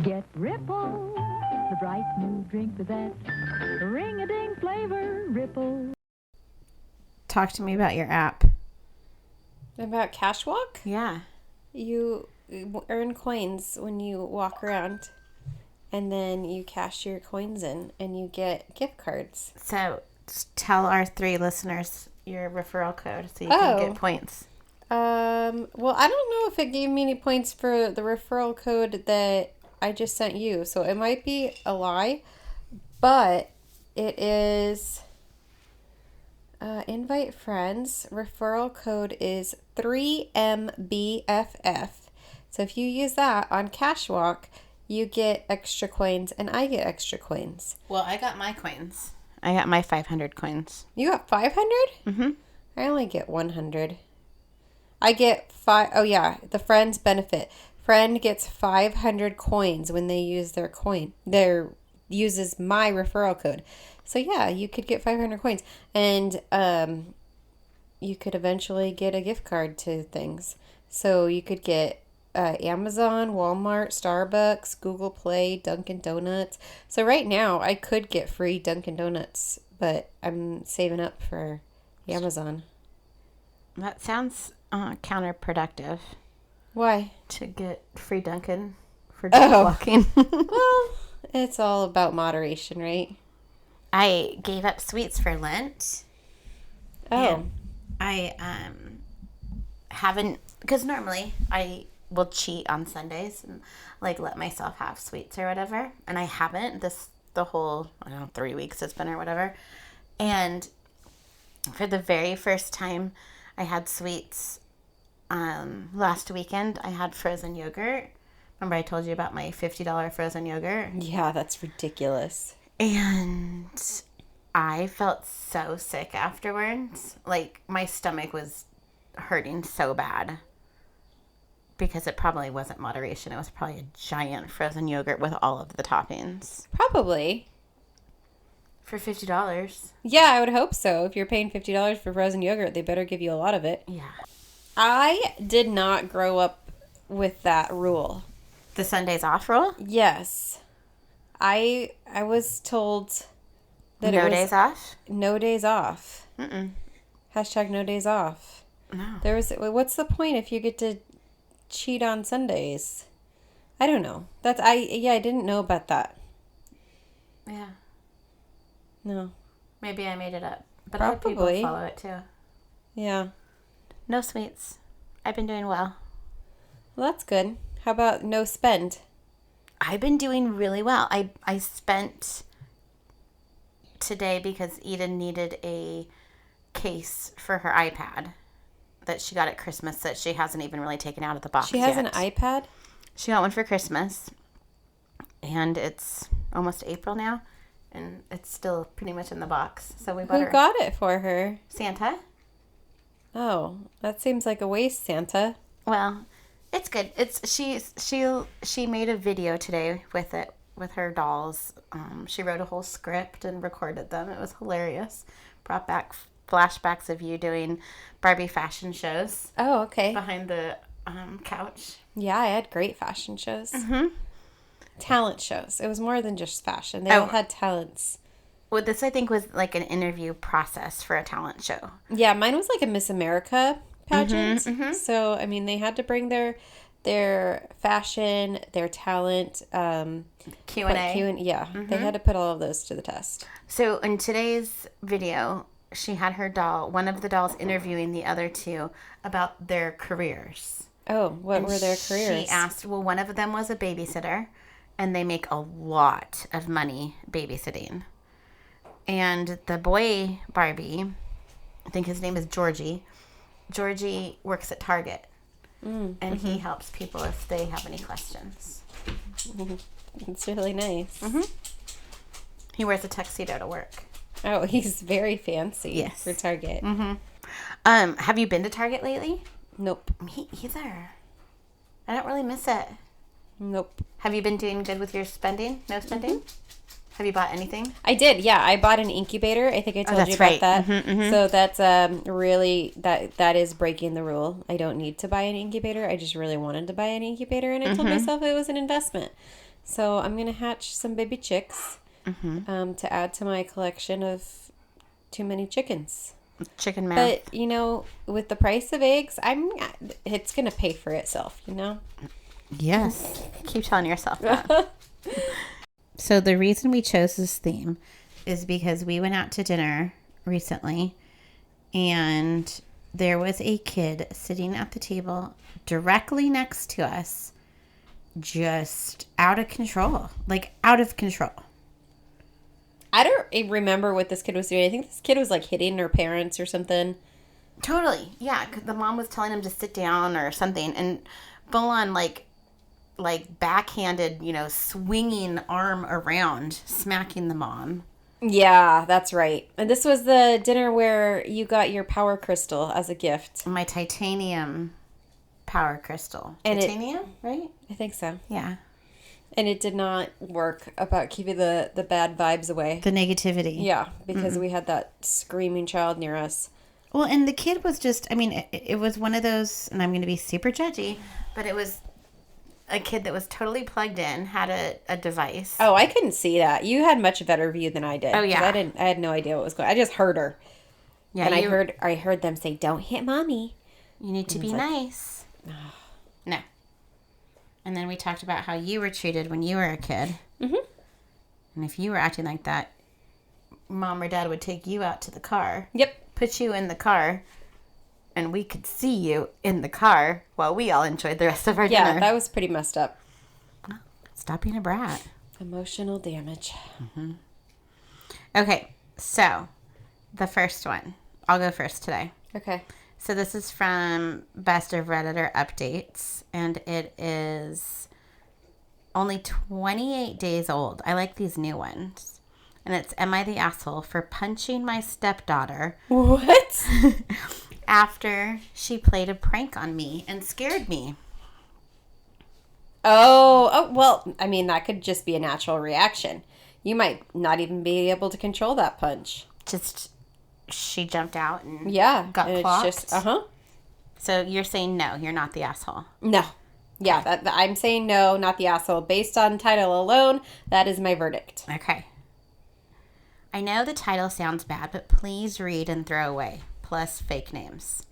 Get Ripple, the bright new drink with that ring-a-ding flavor. Ripple. Talk to me about your app. About Cash Walk? Yeah. You earn coins when you walk around, and then you cash your coins in, and you get gift cards. So tell our 3 listeners your referral code so you can get points. Well, I don't know if it gave me any points for the referral code that I just sent you, so it might be a lie, but it is invite friends. Referral code is 3MBFF. So if you use that on Cashwalk, you get extra coins, and I get extra coins. Well, I got my coins. I got my 500 coins. You got 500? Mm-hmm. I only get 100. I get 5. Oh, yeah. The friends benefit. Friend gets 500 coins when they use their coin. Uses my referral code. So, yeah, you could get 500 coins. And you could eventually get a gift card to things. So, you could get Amazon, Walmart, Starbucks, Google Play, Dunkin' Donuts. So, right now, I could get free Dunkin' Donuts, but I'm saving up for Amazon. That sounds counterproductive. Why? To get free Dunkin' for dog walking. Well, it's all about moderation, right? I gave up sweets for Lent. Oh. I haven't, because normally I will cheat on Sundays and like let myself have sweets or whatever. And I haven't the whole, 3 weeks it's been or whatever. And for the very first time I had sweets last weekend, I had frozen yogurt. Remember I told you about my $50 frozen yogurt? Yeah, that's ridiculous. And I felt so sick afterwards. Like, my stomach was hurting so bad. Because it probably wasn't moderation. It was probably a giant frozen yogurt with all of the toppings. Probably. For $50. Yeah, I would hope so. If you're paying $50 for frozen yogurt, they better give you a lot of it. Yeah. I did not grow up with that rule. The Sundays off rule? Yes. I was told that no days off? No days off. Mm-mm. Hashtag no days off. No. What's the point if you get to cheat on Sundays? I don't know. I didn't know about that. Yeah. No. Maybe I made it up. But Probably. other people follow it too. Yeah. No sweets. I've been doing well. Well, that's good. How about no spend? I've been doing really well. I spent today because Eden needed a case for her iPad that she got at Christmas that she hasn't even really taken out of the box She has yet. an iPad? She got one for Christmas. And it's almost April now. And it's still pretty much in the box. So we bought her. Who got it for her? Santa. Oh, that seems like a waste, Santa. Well, it's good. She made a video today with it, with her dolls. She wrote a whole script and recorded them. It was hilarious. Brought back flashbacks of you doing Barbie fashion shows. Oh, okay. Behind the couch. Yeah, I had great fashion shows. Mm-hmm. Talent shows. It was more than just fashion. They all had talents. Well, this I think was like an interview process for a talent show. Yeah, mine was like a Miss America pageant. Mm-hmm, mm-hmm. So, I mean, they had to bring their fashion, their talent, Q&A. Yeah, Mm-hmm. they had to put all of those to the test. So, in today's video, she had one of the dolls interviewing the other two about their careers. Oh, what were their careers? She asked, well, one of them was a babysitter, and they make a lot of money babysitting. And the boy Barbie, I think his name is Georgie. Georgie works at Target, and he helps people if they have any questions. It's really nice. Mm-hmm. He wears a tuxedo to work. Oh, he's very fancy. Yes. For Target. Mm-hmm. Have you been to Target lately? Nope. Me either. I don't really miss it. Nope. Have you been doing good with your spending? No spending? Mm-hmm. Have you bought anything? I did, yeah. I bought an incubator. I think I told you about that. Mm-hmm, mm-hmm. So that's really, that is breaking the rule. I don't need to buy an incubator. I just really wanted to buy an incubator, and I told myself it was an investment. So I'm going to hatch some baby chicks Mm-hmm. to add to my collection of too many chickens. Chicken mouth. But, you know, with the price of eggs, it's going to pay for itself, you know? Yes. Keep telling yourself that. So the reason we chose this theme is because we went out to dinner recently and there was a kid sitting at the table directly next to us, just out of control. Like, out of control. I don't remember what this kid was doing. I think this kid was like hitting her parents or something. Totally. Yeah. 'Cause the mom was telling him to sit down or something. And full on, like backhanded, swinging arm around, smacking the mom. Yeah, that's right. And this was the dinner where you got your power crystal as a gift. My titanium power crystal. And titanium, right? I think so. Yeah. And it did not work about keeping the bad vibes away. The negativity. Yeah, because we had that screaming child near us. Well, and the kid was just, it was one of those, and I'm going to be super judgy, but it was a kid that was totally plugged in, had a device. Oh, I couldn't see that. You had much better view than I did. Oh, yeah. I had no idea what was going on. I just heard her. Yeah, and I heard them say, "Don't hit mommy. You need to be nice." No. And then we talked about how you were treated when you were a kid. Mm-hmm. And if you were acting like that, mom or dad would take you out to the car. Yep. Put you in the car. And we could see you in the car while we all enjoyed the rest of our dinner. Yeah, that was pretty messed up. Stop being a brat. Emotional damage. Mm-hmm. Okay, so the first one. I'll go first today. Okay. So this is from Best of Redditor Updates, and it is only 28 days old. I like these new ones. And it's, am I the asshole for punching my stepdaughter? What? After she played a prank on me and scared me. Oh, well, I mean, that could just be a natural reaction. You might not even be able to control that punch. Just, she jumped out and got clocked. It's just, So you're saying no, you're not the asshole. No. Yeah, I'm saying no, not the asshole. Based on title alone, that is my verdict. Okay. I know the title sounds bad, but please read and throw away. Plus fake names.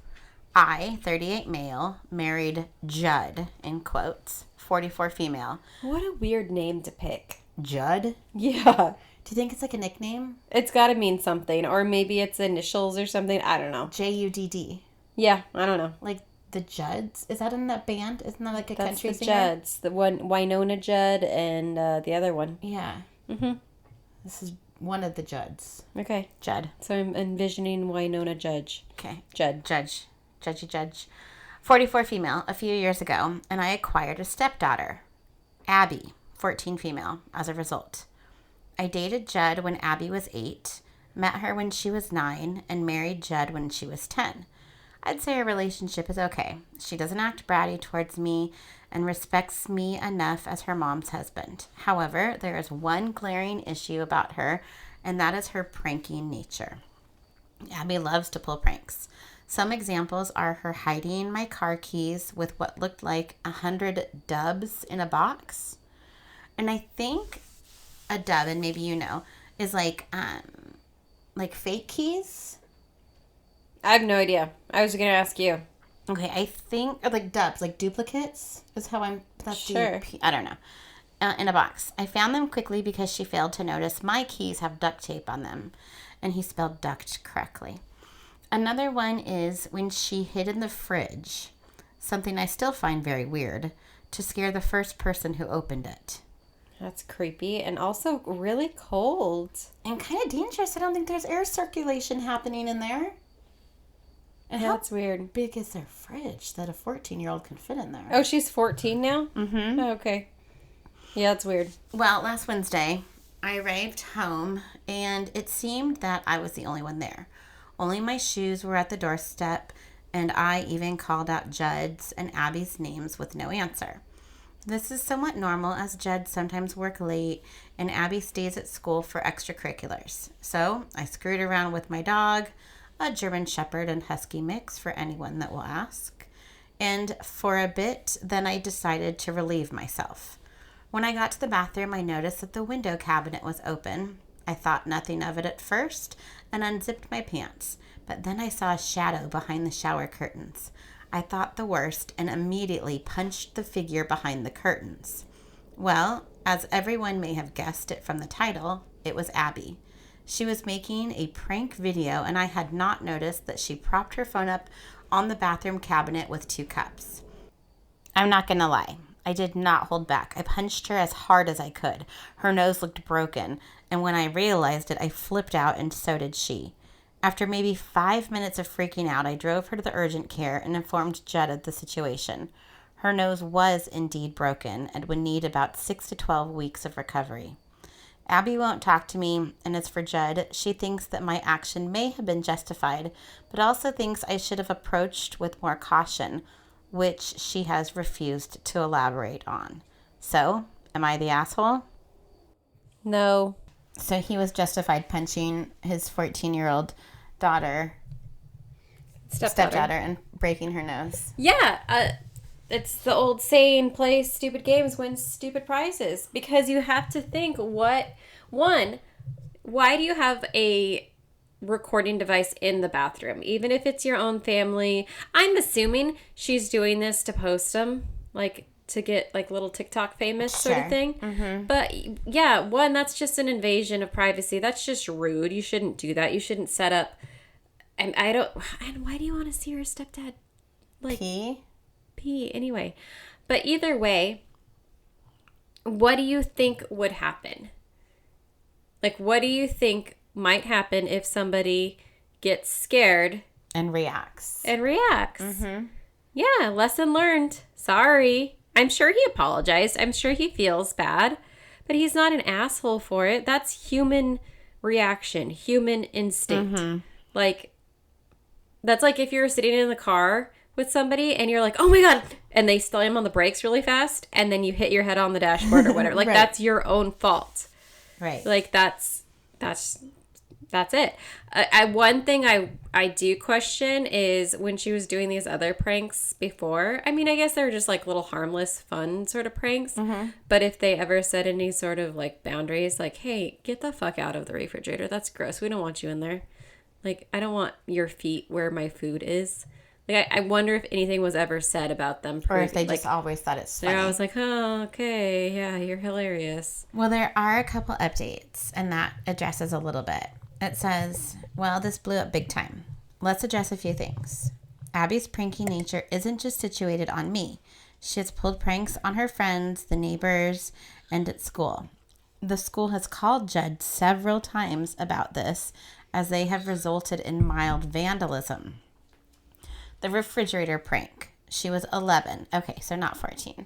I, 38 male, married Judd, in quotes, 44 female. What a weird name to pick. Judd? Yeah. Do you think it's like a nickname? It's got to mean something. Or maybe it's initials or something. I don't know. Judd. Yeah, I don't know. Like the Judds? Is that in that band? Isn't that like a That's country the singer? Judds. The one, Winona Judd, and the other one. Yeah. Mm-hmm. This is one of the Judds. Okay. Judd. So I'm envisioning Winona Judge. Okay. Judd. Judge. 44 female, a few years ago, and I acquired a stepdaughter, Abby, 14 female, as a result. I dated Judd when Abby was 8, met her when she was 9, and married Judd when she was 10. I'd say our relationship is okay. She doesn't act bratty towards me and respects me enough as her mom's husband. However, there is one glaring issue about her, and that is her pranking nature. Abby loves to pull pranks. Some examples are her hiding my car keys with what looked like 100 dubs in a box. And I think a dub, and maybe you know, is like fake keys. I have no idea. I was going to ask you. Okay, I think like dubs, like duplicates, is how I'm. That's Sure. I don't know. In a box. I found them quickly because she failed to notice my keys have duct tape on them, and he spelled duct correctly. Another one is when she hid in the fridge, something I still find very weird, to scare the first person who opened it. That's creepy and also really cold. And kind of dangerous. I don't think there's air circulation happening in there. And Yeah, that's weird. how big is their fridge that a 14-year-old can fit in there? Oh, she's 14 now? Mm-hmm. Oh, okay. Yeah, that's weird. Well, last Wednesday, I arrived home, and it seemed that I was the only one there. Only my shoes were at the doorstep, and I even called out Judd's and Abby's names with no answer. This is somewhat normal as Judd sometimes work late and Abby stays at school for extracurriculars. So I screwed around with my dog, a German Shepherd and Husky mix for anyone that will ask. And for a bit, then I decided to relieve myself. When I got to the bathroom, I noticed that the window cabinet was open. I thought nothing of it at first and unzipped my pants, but then I saw a shadow behind the shower curtains. I thought the worst and immediately punched the figure behind the curtains. Well, as everyone may have guessed it from the title, it was Abby. She was making a prank video, and I had not noticed that she propped her phone up on the bathroom cabinet with 2 cups. I'm not going to lie. I did not hold back. I punched her as hard as I could. Her nose looked broken, and when I realized it, I flipped out, and so did she. After maybe 5 minutes of freaking out, I drove her to the urgent care and informed Judd of the situation. Her nose was indeed broken and would need about 6 to 12 weeks of recovery. Abby won't talk to me, and as for Judd, she thinks that my action may have been justified, but also thinks I should have approached with more caution, which she has refused to elaborate on. So, am I the asshole? No. So he was justified punching his 14-year-old daughter, stepdaughter, and breaking her nose. Yeah, it's the old saying, play stupid games, win stupid prizes. Because you have to think, why do you have a recording device in the bathroom? Even if it's your own family. I'm assuming she's doing this to post them, like to get like little TikTok famous sort of thing. Mm-hmm. But yeah, that's just an invasion of privacy. That's just rude. You shouldn't do that. You shouldn't set up. And why do you want to see your stepdad like pee anyway? But either way, what do you think would happen? Like, what do you think might happen if somebody gets scared and reacts? Mm-hmm. Yeah, lesson learned. Sorry. I'm sure he apologized. I'm sure he feels bad, but he's not an asshole for it. That's human reaction, human instinct. Mm-hmm. Like, that's like if you're sitting in the car with somebody and you're like, oh my God, and they slam on the brakes really fast and then you hit your head on the dashboard or whatever. Like, right. That's your own fault. Right. Like, that's it. One thing I do question is when she was doing these other pranks before. I mean, I guess they were just like little harmless, fun sort of pranks. Mm-hmm. But if they ever set any sort of like boundaries, like, hey, get the fuck out of the refrigerator. That's gross. We don't want you in there. Like, I don't want your feet where my food is. Like, I wonder if anything was ever said about them. Or if they just always thought it's funny. I was like, oh, okay. Yeah, you're hilarious. Well, there are a couple updates, and that addresses a little bit. It says, well, this blew up big time. Let's address a few things. Abby's pranky nature isn't just situated on me. She has pulled pranks on her friends, the neighbors, and at school. The school has called Judd several times about this, as they have resulted in mild vandalism. The refrigerator prank. She was 11. Okay, so not 14.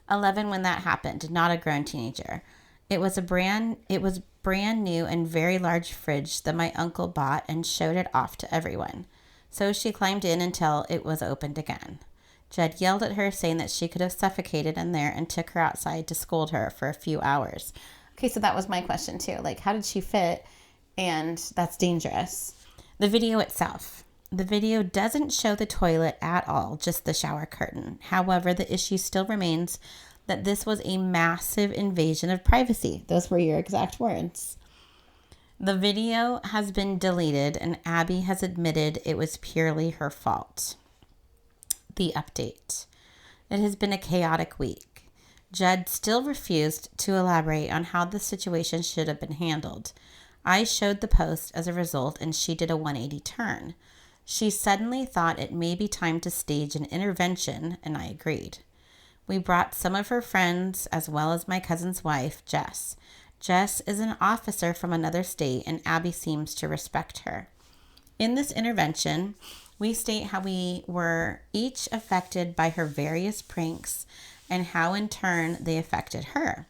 11 when that happened, not a grown teenager. It was brand new and very large fridge that my uncle bought and showed it off to everyone. So she climbed in until it was opened again. Judd yelled at her, saying that she could have suffocated in there, and took her outside to scold her for a few hours. Okay, so that was my question too. Like, how did she fit? And that's dangerous. The video itself. The video doesn't show the toilet at all, just the shower curtain. However, the issue still remains that this was a massive invasion of privacy. Those were your exact words. The video has been deleted, and Abby has admitted it was purely her fault. The update. It has been a chaotic week. Judd still refused to elaborate on how the situation should have been handled. I showed the post as a result, and she did a 180 turn. She suddenly thought it may be time to stage an intervention, and I agreed. We brought some of her friends, as well as my cousin's wife, Jess. Jess is an officer from another state, and Abby seems to respect her. In this intervention, we state how we were each affected by her various pranks and how in turn they affected her.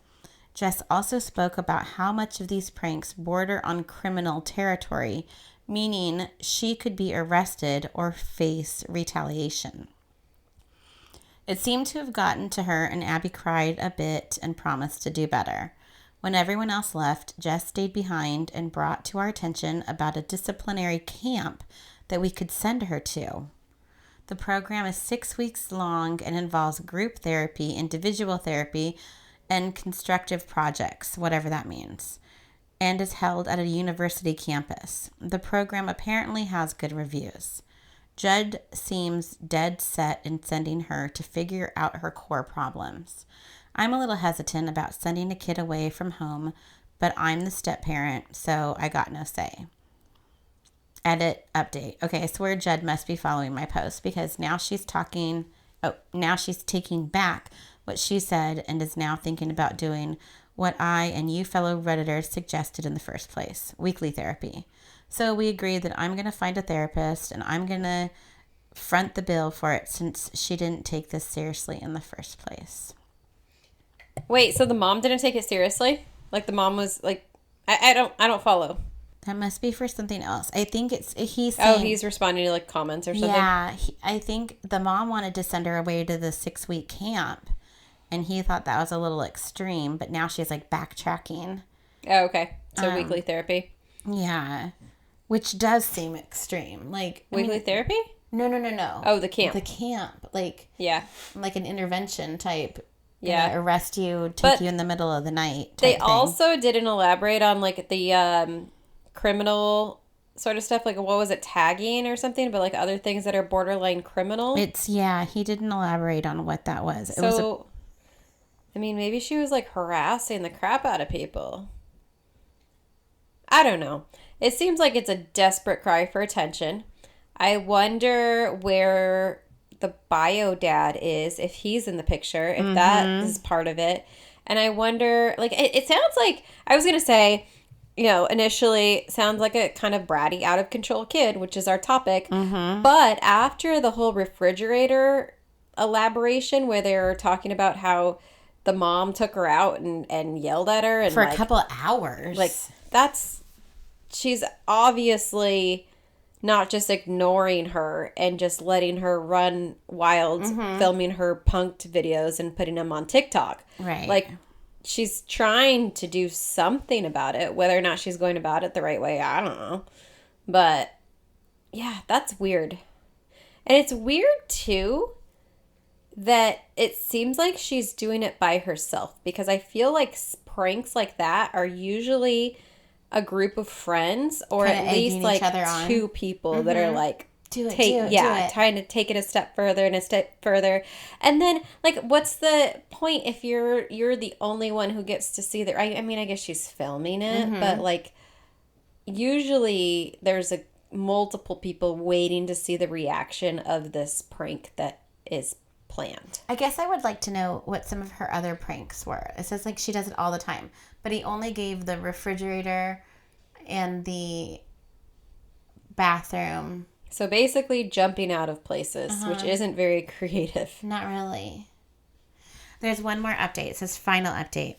Jess also spoke about how much of these pranks border on criminal territory, meaning she could be arrested or face retaliation. It seemed to have gotten to her, and Abby cried a bit and promised to do better. When everyone else left, Jess stayed behind and brought to our attention about a disciplinary camp that we could send her to. The program is 6 weeks long and involves group therapy, individual therapy, and constructive projects, whatever that means, and is held at a university campus. The program apparently has good reviews. Judd seems dead set in sending her to figure out her core problems. I'm a little hesitant about sending a kid away from home, but I'm the step-parent, so I got no say. Edit, update. Okay, I swear Judd must be following my post because now she's taking back what she said and is now thinking about doing what I and you fellow Redditors suggested in the first place, weekly therapy. So we agreed that I'm going to find a therapist and I'm going to front the bill for it since she didn't take this seriously in the first place. Wait, so the mom didn't take it seriously? Like the mom was like, I don't follow. That must be for something else. I think he's saying, he's responding to like comments or something. Yeah, I think the mom wanted to send her away to the 6-week camp, and he thought that was a little extreme. But now she's like backtracking. Oh, okay. So weekly therapy. Yeah, which does seem extreme. Like weekly therapy? No. Oh, the camp. The camp, like an intervention type. Yeah, arrest you, take you in the middle of the night. They also didn't elaborate on like the criminal sort of stuff, like what was it, tagging or something, but like other things that are borderline criminal. He didn't elaborate on what that was. I mean, maybe she was like harassing the crap out of people. I don't know. It seems like it's a desperate cry for attention. I wonder where the bio dad is, if he's in the picture, if that is part of it. And I wonder, like, it sounds like, I was going to say, initially sounds like a kind of bratty, out of control kid, which is our topic. But after the whole refrigerator elaboration where they're talking about how the mom took her out and yelled at her. And for a couple of hours. Like, she's obviously not just ignoring her and just letting her run wild, filming her punked videos and putting them on TikTok. Right. Like, she's trying to do something about it. Whether or not she's going about it the right way, I don't know. But, yeah, that's weird. And it's weird, too, that it seems like she's doing it by herself. Because I feel like pranks like that are usually a group of friends or kinda at least like two people that are like do it. trying to take it a step further and a step further. And then like what's the point if you're the only one who gets to see that? I mean, I guess she's filming it, but like usually there's multiple people waiting to see the reaction of this prank that is planned. I guess I would like to know what some of her other pranks were. It says like she does it all the time, but he only gave the refrigerator and the bathroom. So basically jumping out of places, which isn't very creative. Not really. There's one more update. It says final update.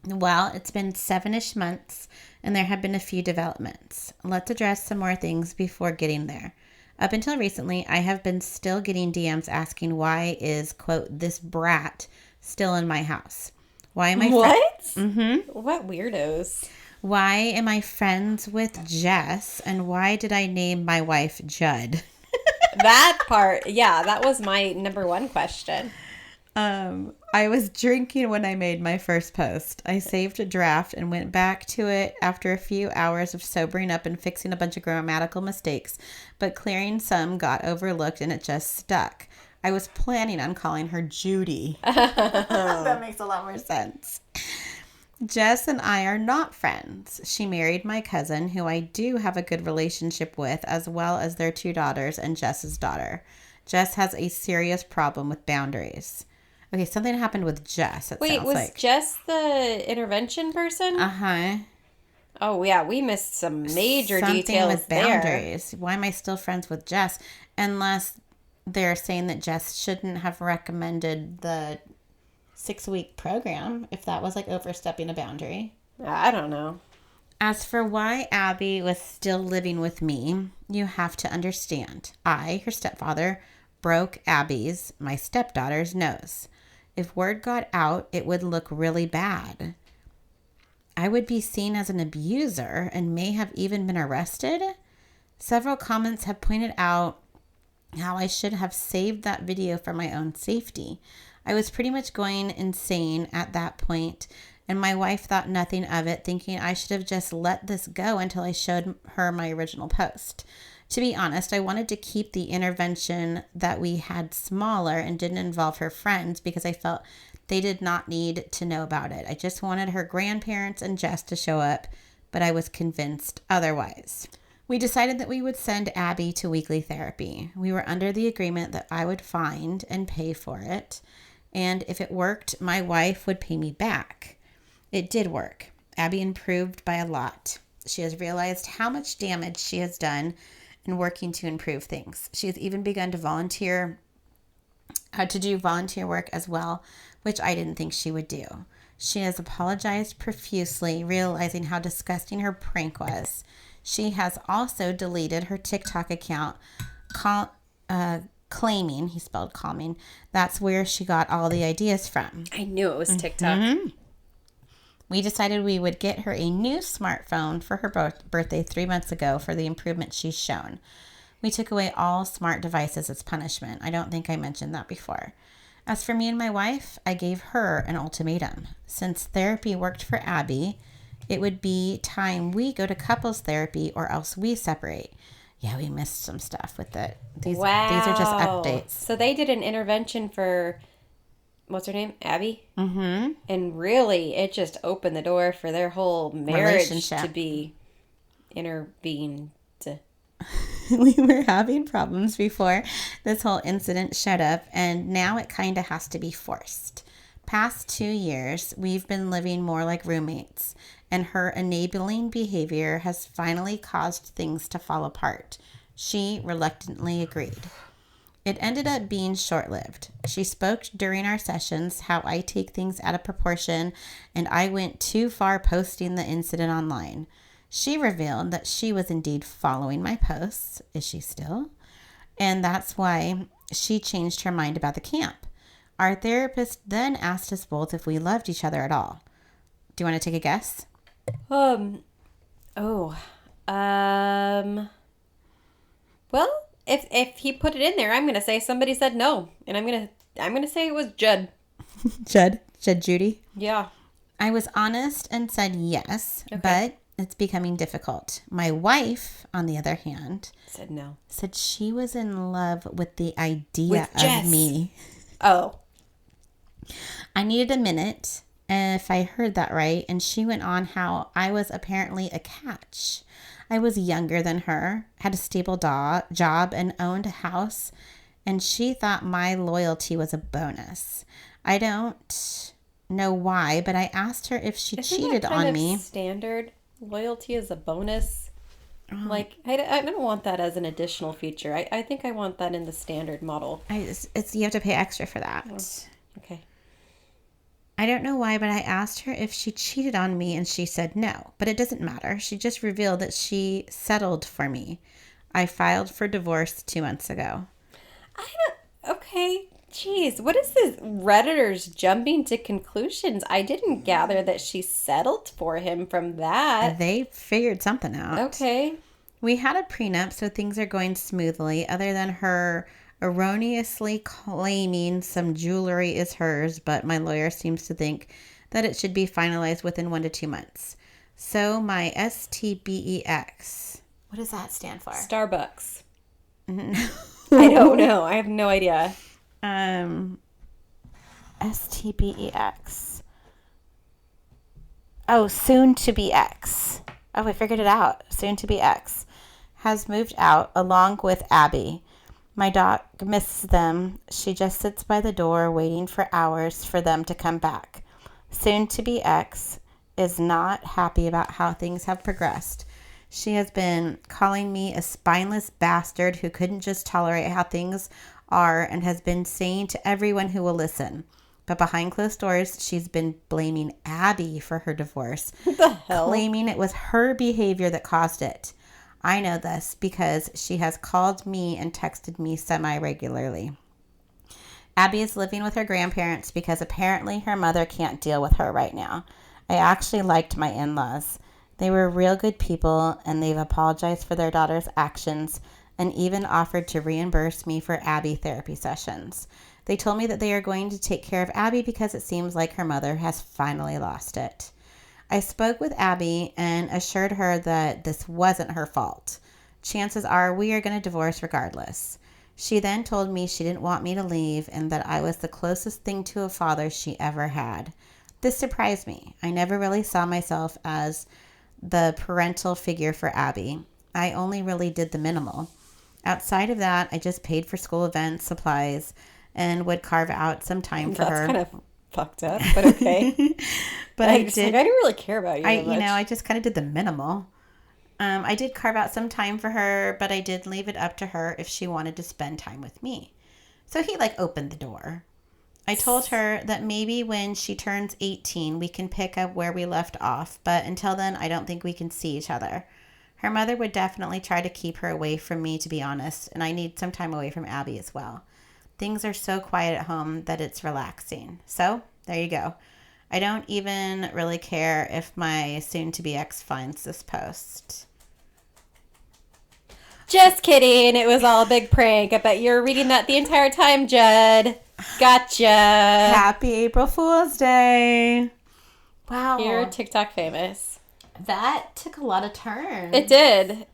Well, it's been 7-ish months and there have been a few developments. Let's address some more things before getting there. Up until recently, I have been still getting DMs asking why is, quote, this brat still in my house? Why am I What weirdos? Why am I friends with Jess? And why did I name my wife Judd? That part, yeah, that was my number one question. I was drinking when I made my first post. I saved a draft and went back to it after a few hours of sobering up and fixing a bunch of grammatical mistakes, but clearing some got overlooked and it just stuck. I was planning on calling her Judy. That makes a lot more sense. Jess and I are not friends. She married my cousin, who I do have a good relationship with, as well as their 2 daughters and Jess's daughter. Jess has a serious problem with boundaries. Okay, something happened with Jess. Wait, was Jess the intervention person? Uh-huh. Oh, yeah, we missed some major something details with boundaries. There. Why am I still friends with Jess? Unless they're saying that Jess shouldn't have recommended the 6-week program if that was like overstepping a boundary. I don't know. As for why Abby was still living with me, you have to understand. I, her stepfather, broke Abby's, my stepdaughter's, nose. If word got out, it would look really bad. I would be seen as an abuser and may have even been arrested. Several comments have pointed out how I should have saved that video for my own safety. I was pretty much going insane at that point, and my wife thought nothing of it, thinking I should have just let this go until I showed her my original post. To be honest, I wanted to keep the intervention that we had smaller and didn't involve her friends because I felt they did not need to know about it. I just wanted her grandparents and Jess to show up, but I was convinced otherwise. We decided that we would send Abby to weekly therapy. We were under the agreement that I would find and pay for it, and if it worked, my wife would pay me back. It did work. Abby improved by a lot. She has realized how much damage she has done in working to improve things. She has even begun to do volunteer work as well, which I didn't think she would do. She has apologized profusely, realizing how disgusting her prank was. She has also deleted her TikTok account, claiming, he spelled calming, that's where she got all the ideas from. I knew it was TikTok. Mm-hmm. We decided we would get her a new smartphone for her birthday 3 months ago for the improvement she's shown. We took away all smart devices as punishment. I don't think I mentioned that before. As for me and my wife, I gave her an ultimatum. Since therapy worked for Abby, it would be time we go to couples therapy or else we separate. Yeah, we missed some stuff with it. These are just updates. So they did an intervention for, what's her name? Abby? Mm-hmm. And really, it just opened the door for their whole marriage to be intervened. We were having problems before this whole incident showed up, and now it kind of has to be forced. Past 2 years, we've been living more like roommates, and her enabling behavior has finally caused things to fall apart. She reluctantly agreed. It ended up being short-lived. She spoke during our sessions how I take things out of proportion, and I went too far posting the incident online. She revealed that she was indeed following my posts. Is she still? And that's why she changed her mind about the camp. Our therapist then asked us both if we loved each other at all. Do you want to take a guess? Well, if he put it in there, I'm going to say somebody said no, and I'm going to say it was Judd. Judd Judy? Yeah. I was honest and said yes, but it's becoming difficult. My wife, on the other hand, said no. Said she was in love with the idea of me. Oh. I needed a minute, if I heard that right, and she went on how I was apparently a catch. I was younger than her, had a stable job, and owned a house, and she thought my loyalty was a bonus. I don't know why, but I asked her if she cheated on me. Standard loyalty is a bonus. Like, I don't want that as an additional feature. I think I want that in the standard model. You have to pay extra for that. Oh, okay. I don't know why, but I asked her if she cheated on me, and she said no. But it doesn't matter. She just revealed that she settled for me. I filed for divorce 2 months ago. Okay. Jeez, what is this Redditors jumping to conclusions? I didn't gather that she settled for him from that. They figured something out. Okay. We had a prenup, so things are going smoothly, other than her erroneously claiming some jewelry is hers, but my lawyer seems to think that it should be finalized within 1 to 2 months. So my STBEX. What does that stand for? Starbucks. I don't know. I have no idea. STBEX. Oh, soon to be X. Oh, I figured it out. Soon to be X has moved out along with Abby. My dog misses them. She just sits by the door waiting for hours for them to come back. Soon to be X is not happy about how things have progressed. She has been calling me a spineless bastard who couldn't just tolerate how things are and has been saying to everyone who will listen. But behind closed doors, she's been blaming Abby for her divorce. What the hell? Claiming it was her behavior that caused it. I know this because she has called me and texted me semi-regularly. Abby is living with her grandparents because apparently her mother can't deal with her right now. I actually liked my in-laws. They were real good people, and they've apologized for their daughter's actions and even offered to reimburse me for Abby therapy sessions. They told me that they are going to take care of Abby because it seems like her mother has finally lost it. I spoke with Abby and assured her that this wasn't her fault. Chances are we are going to divorce regardless. She then told me she didn't want me to leave and that I was the closest thing to a father she ever had. This surprised me. I never really saw myself as the parental figure for Abby. I only really did the minimal. Outside of that, I just paid for school events, supplies, and would carve out some time for her. That's kind of fucked up, but okay. But I did. I didn't really care about you that much. I just kind of did the minimal. I did carve out some time for her, but I did leave it up to her if she wanted to spend time with me. So he opened the door. I told her that maybe when she turns 18, we can pick up where we left off, but until then, I don't think we can see each other. Her mother would definitely try to keep her away from me, to be honest, and I need some time away from Abby as well. Things are so quiet at home that it's relaxing. So, there you go. I don't even really care if my soon-to-be ex finds this post. Just kidding. It was all a big prank. I bet you're reading that the entire time, Judd. Gotcha. Happy April Fool's Day. Wow. You're TikTok famous. That took a lot of turns. It did.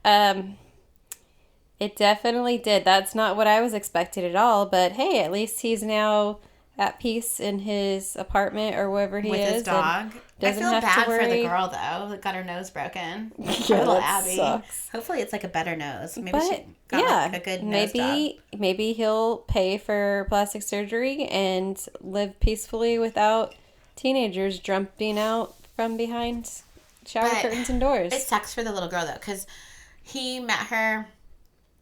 It definitely did. That's not what I was expecting at all. But hey, at least he's now at peace in his apartment or wherever he is. With his dog. I feel bad for the girl, though, that got her nose broken. Yeah, little that Abby. sucks. Hopefully it's a better nose. Maybe But, she got a good nose job. Maybe he'll pay for plastic surgery and live peacefully without teenagers jumping out from behind shower curtains and doors. It sucks for the little girl, though, because he met her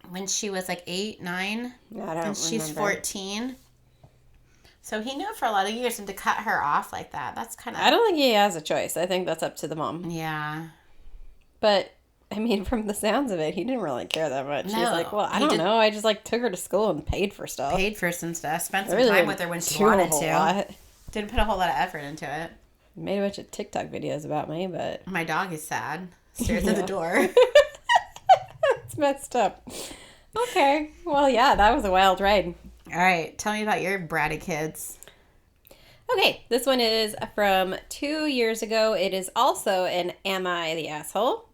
when she was 8, 9. And she's 14. So he knew for a lot of years, and to cut her off like that, that's kind of... I don't think he has a choice. I think that's up to the mom. Yeah. But, I mean, from the sounds of it, he didn't really care that much. No. He's like, well, I don't know. I just, took her to school and paid for stuff. Paid for some stuff. Spent some really time with her when she wanted to. Lot. Didn't put a whole lot of effort into it. Made a bunch of TikTok videos about me, but... My dog is sad. Stares at the door. It's messed up. Okay. Well, yeah, that was a wild ride. All right. Tell me about your bratty kids. Okay. This one is from 2 years ago. It is also an Am I the Asshole?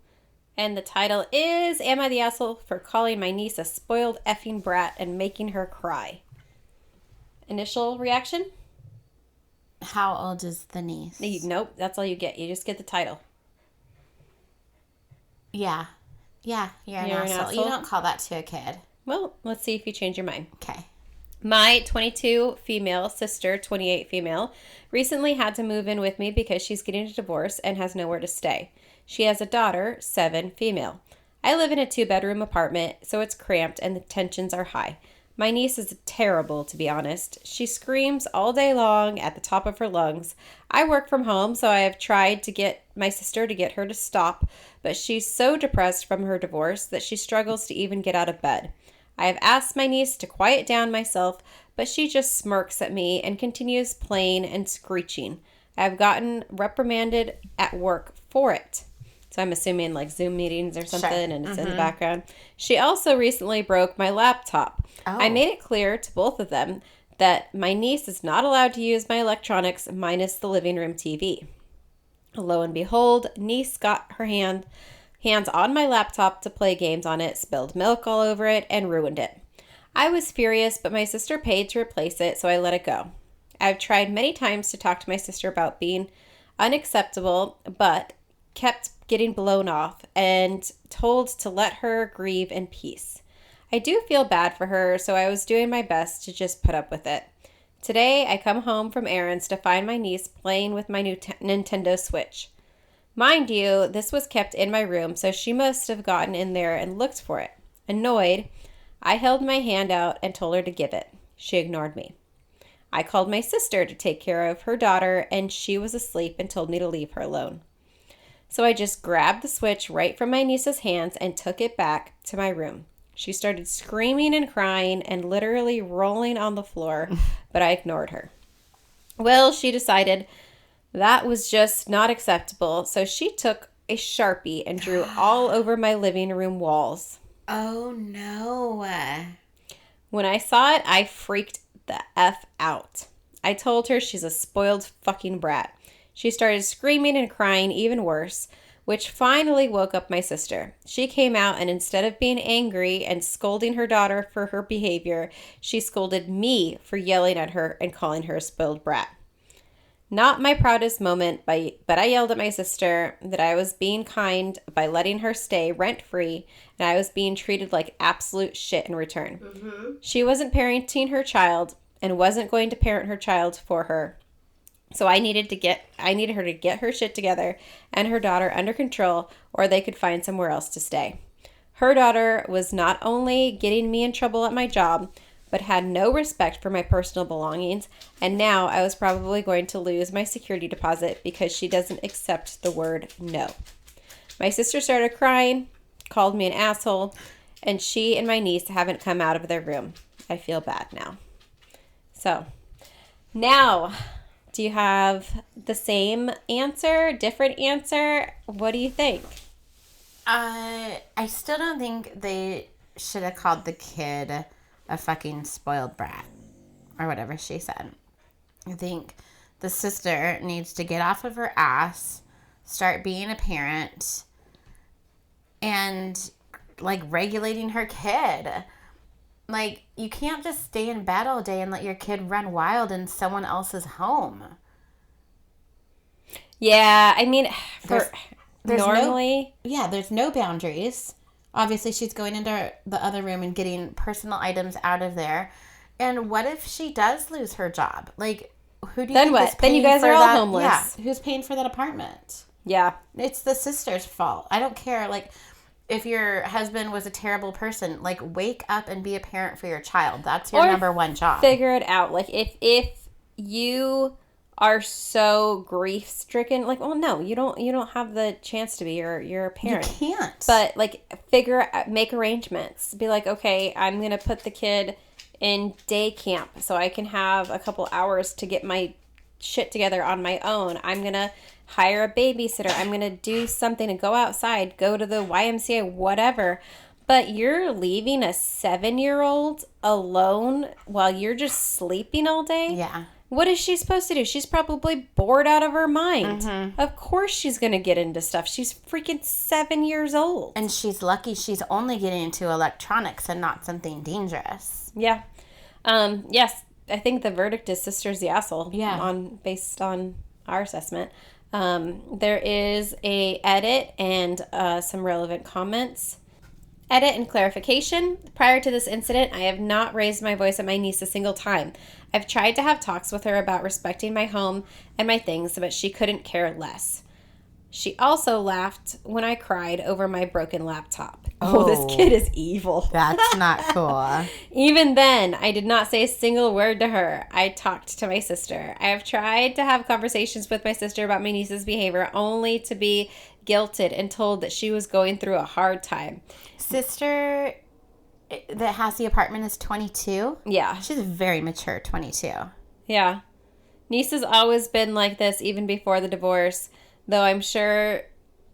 And the title is Am I the Asshole for Calling My Niece a Spoiled Effing Brat and Making Her Cry? Initial reaction? How old is the niece? Nope. That's all you get. You just get the title. Yeah. Yeah, you're an asshole. You don't call that to a kid. Well, let's see if you change your mind. Okay. My 22 female sister, 28 female, recently had to move in with me because she's getting a divorce and has nowhere to stay. She has a daughter, 7 female. I live in a 2-bedroom apartment, so it's cramped and the tensions are high. My niece is terrible, to be honest. She screams all day long at the top of her lungs. I work from home, so I have tried to get my sister to get her to stop, but she's so depressed from her divorce that she struggles to even get out of bed. I have asked my niece to quiet down myself, but she just smirks at me and continues playing and screeching. I have gotten reprimanded at work for it. So I'm assuming Zoom meetings or something, sure. And it's in the background. She also recently broke my laptop. Oh. I made it clear to both of them that my niece is not allowed to use my electronics minus the living room TV. Lo and behold, niece got her hands on my laptop to play games on it, spilled milk all over it, and ruined it. I was furious, but my sister paid to replace it, so I let it go. I've tried many times to talk to my sister about being unacceptable, but kept getting blown off and told to let her grieve in peace. I do feel bad for her, so I was doing my best to just put up with it. Today, I come home from errands to find my niece playing with my new Nintendo Switch. Mind you, this was kept in my room, so she must have gotten in there and looked for it. Annoyed, I held my hand out and told her to give it. She ignored me. I called my sister to take care of her daughter, and she was asleep and told me to leave her alone. So I just grabbed the Switch right from my niece's hands and took it back to my room. She started screaming and crying and literally rolling on the floor, but I ignored her. Well, she decided that was just not acceptable, so she took a Sharpie and drew all over my living room walls. Oh, no. When I saw it, I freaked the F out. I told her she's a spoiled fucking brat. She started screaming and crying even worse, which finally woke up my sister. She came out, and instead of being angry and scolding her daughter for her behavior, she scolded me for yelling at her and calling her a spoiled brat. Not my proudest moment, but I yelled at my sister that I was being kind by letting her stay rent-free, and I was being treated like absolute shit in return. Mm-hmm. She wasn't parenting her child and wasn't going to parent her child for her. So I needed her to get her shit together and her daughter under control, or they could find somewhere else to stay. Her daughter was not only getting me in trouble at my job, but had no respect for my personal belongings, and now I was probably going to lose my security deposit because she doesn't accept the word no. My sister started crying, called me an asshole, and she and my niece haven't come out of their room. I feel bad now. So, now, do you have the same answer, different answer? What do you think? I still don't think they should have called the kid a fucking spoiled brat or whatever she said. I think the sister needs to get off of her ass, start being a parent, and like regulating her kid. Like, you can't just stay in bed all day and let your kid run wild in someone else's home. Yeah, I mean, there's normally, there's no boundaries. Obviously, she's going into the other room and getting personal items out of there. And what if she does lose her job? Like, who do you then think what? is paying then you guys for are all that? homeless. Yeah, who's paying for that apartment? Yeah. It's the sister's fault. I don't care. Like, if your husband was a terrible person, like, wake up and be a parent for your child. That's your number one job. Figure it out. Like, if you are so grief stricken, like, well, no, you don't have the chance to be. You're a parent. You can't. But like, make arrangements. Be like, okay, I'm gonna put the kid in day camp so I can have a couple hours to get my shit together on my own. I'm gonna hire a babysitter. I'm gonna do something and go outside, go to the YMCA, whatever. But you're leaving a 7-year-old alone while you're just sleeping all day? Yeah. What is she supposed to do? She's probably bored out of her mind. Mm-hmm. Of course she's going to get into stuff. She's freaking 7 years old. And she's lucky she's only getting into electronics and not something dangerous. Yeah. Yes, I think the verdict is sister's the asshole. Yeah. Based on our assessment. There is a edit and some relevant comments. Edit and clarification. Prior to this incident, I have not raised my voice at my niece a single time. I've tried to have talks with her about respecting my home and my things, but she couldn't care less. She also laughed when I cried over my broken laptop. Oh, this kid is evil. That's not cool. Even then, I did not say a single word to her. I talked to my sister. I have tried to have conversations with my sister about my niece's behavior, only to be guilted and told that she was going through a hard time. Sister that has the apartment is 22? Yeah. She's a very mature 22. Yeah. Niece has always been like this even before the divorce, though I'm sure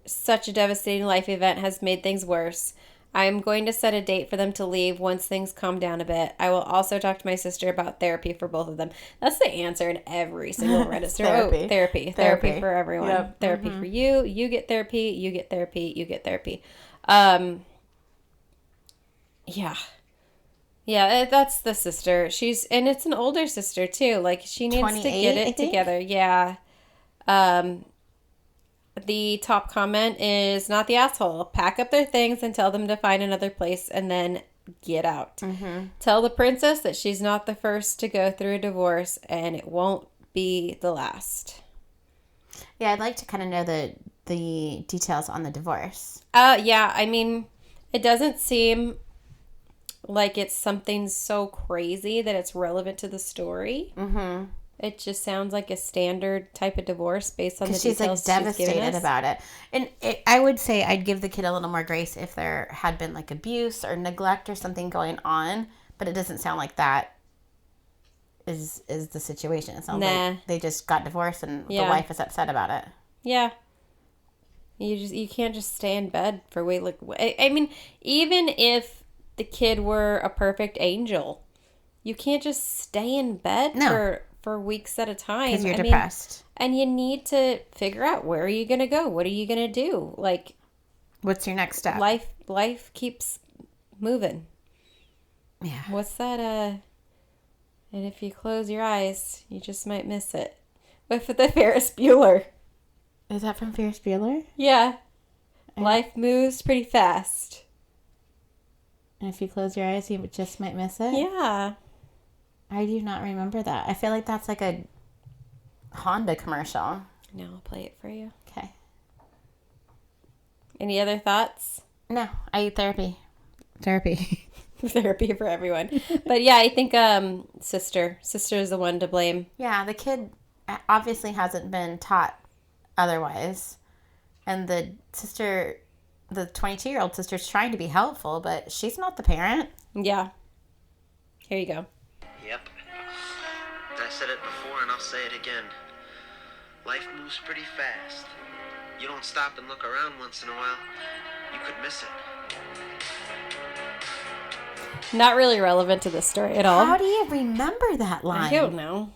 such a devastating life event has made things worse. I am going to set a date for them to leave once things calm down a bit. I will also talk to my sister about therapy for both of them. That's the answer in every single register. Therapy. Therapy for everyone. Yep. Therapy for you. You get therapy. You get therapy. You get therapy. Yeah. Yeah, that's the sister. And it's an older sister too. Like, she needs to get it together. Yeah. The top comment is not the asshole. Pack up their things and tell them to find another place and then get out. Mm-hmm. Tell the princess that she's not the first to go through a divorce and it won't be the last. Yeah, I'd like to kind of know the details on the divorce. Yeah, I mean, it doesn't seem like it's something so crazy that it's relevant to the story. Mm-hmm. It just sounds like a standard type of divorce based on the details she's like devastated about it. And I would say I'd give the kid a little more grace if there had been like abuse or neglect or something going on. But it doesn't sound like that is the situation. It sounds like they just got divorced and the wife is upset about it. Yeah. You can't just stay in bed for I mean, even if the kid were a perfect angel, You can't just stay in bed No. for weeks at a time. Because you're I mean, depressed. and you need to figure out, where are you going to go? What are you going to do? Like, What's your next step? life keeps moving. Yeah. What's that? And if you close your eyes, you just might miss it. With the Ferris Bueller. Is that from Ferris Bueller? Yeah. Life moves pretty fast. And if you close your eyes, you just might miss it? Yeah. I do not remember that. I feel like that's like a Honda commercial. No, I'll play it for you. Okay. Any other thoughts? No, I eat therapy. Therapy. Therapy for everyone. But yeah, I think sister is the one to blame. Yeah, the kid obviously hasn't been taught otherwise. And the 22-year-old sister's trying to be helpful, but she's not the parent. Yeah. Here you go. Yep. I said it before and I'll say it again. Life moves pretty fast. You don't stop and look around once in a while, you could miss it. Not really relevant to this story at all. How do you remember that line? I don't know.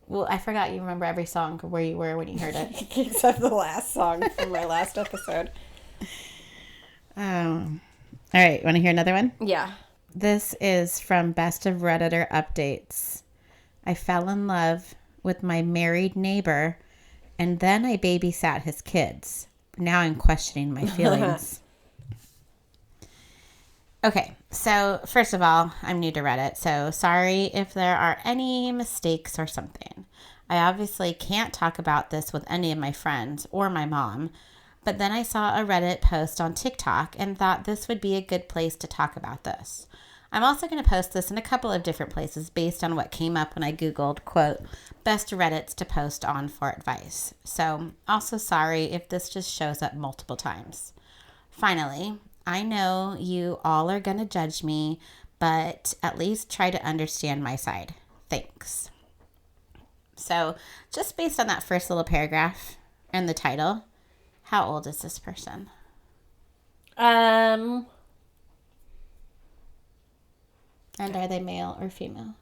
Well, I forgot you remember every song where you were when you heard it. Except the last song from my last episode. All right, want to hear another one? Yeah. This is from Best of Redditor Updates. I fell in love with my married neighbor, and then I babysat his kids. Now I'm questioning my feelings. Okay, so first of all, I'm new to Reddit, so sorry if there are any mistakes or something. I obviously can't talk about this with any of my friends or my mom, but then I saw a Reddit post on TikTok and thought this would be a good place to talk about this. I'm also going to post this in a couple of different places based on what came up when I Googled, quote, best Reddits to post on for advice. So also sorry if this just shows up multiple times. Finally, I know you all are going to judge me, but at least try to understand my side. Thanks. So just based on that first little paragraph and the title, how old is this person? And are they male or female?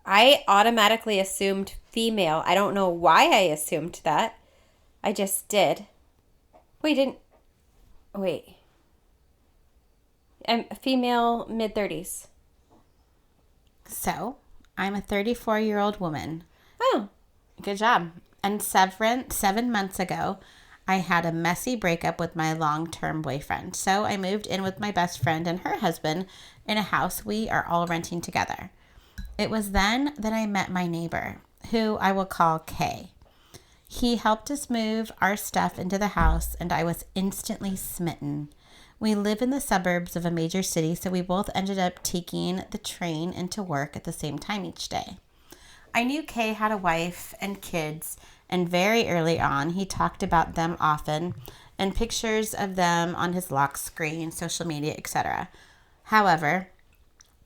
I automatically assumed female. I don't know why I assumed that. I just did. Wait. I'm a female, mid-30s. So, I'm a 34-year-old woman. Oh. Good job. And 7 months ago, I had a messy breakup with my long-term boyfriend. So I moved in with my best friend and her husband in a house we are all renting together. It was then that I met my neighbor, who I will call Kay. He helped us move our stuff into the house, and I was instantly smitten. We live in the suburbs of a major city, so we both ended up taking the train into work at the same time each day. I knew Kay had a wife and kids, and very early on, he talked about them often, and pictures of them on his lock screen, social media, etc. However,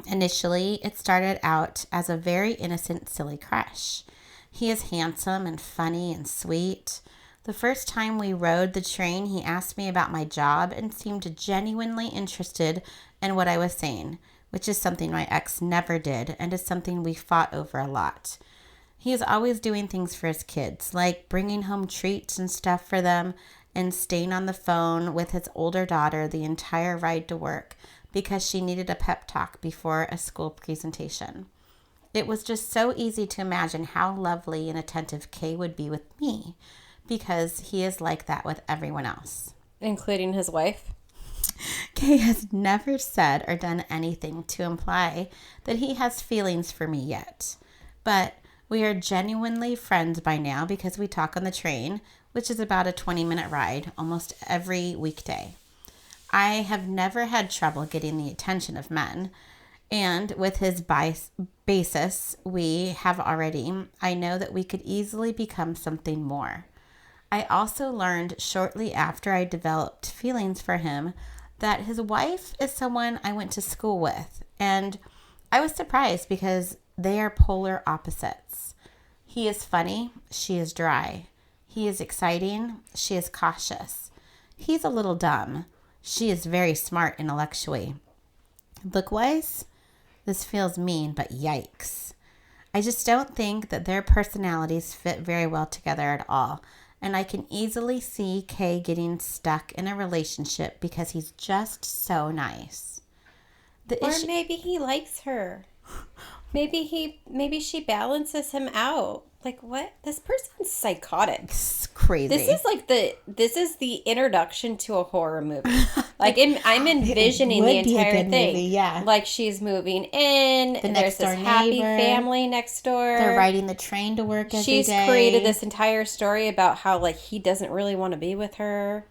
initially, it started out as a very innocent, silly crush. He is handsome and funny and sweet. The first time we rode the train, he asked me about my job and seemed genuinely interested in what I was saying, which is something my ex never did and is something we fought over a lot. He is always doing things for his kids, like bringing home treats and stuff for them and staying on the phone with his older daughter the entire ride to work because she needed a pep talk before a school presentation. It was just so easy to imagine how lovely and attentive Kay would be with me because he is like that with everyone else. Including his wife? Kay has never said or done anything to imply that he has feelings for me yet. But we are genuinely friends by now because we talk on the train, which is about a 20-minute ride almost every weekday. I have never had trouble getting the attention of men. And with his basis we have already, I know that we could easily become something more. I also learned shortly after I developed feelings for him that his wife is someone I went to school with. And I was surprised because they are polar opposites. He is funny, she is dry. He is exciting, she is cautious. He's a little dumb. She is very smart intellectually. Look-wise, this feels mean, but yikes. I just don't think that their personalities fit very well together at all. And I can easily see Kay getting stuck in a relationship because he's just so nice. Or maybe he likes her. Maybe she balances him out. Like, what? This person's psychotic. It's crazy. This is the introduction to a horror movie. Like, I'm envisioning the entire thing. Movie, yeah. Like, she's moving in. The there's this happy family next door. They're riding the train to work every day. She's created this entire story about how, like, he doesn't really want to be with her.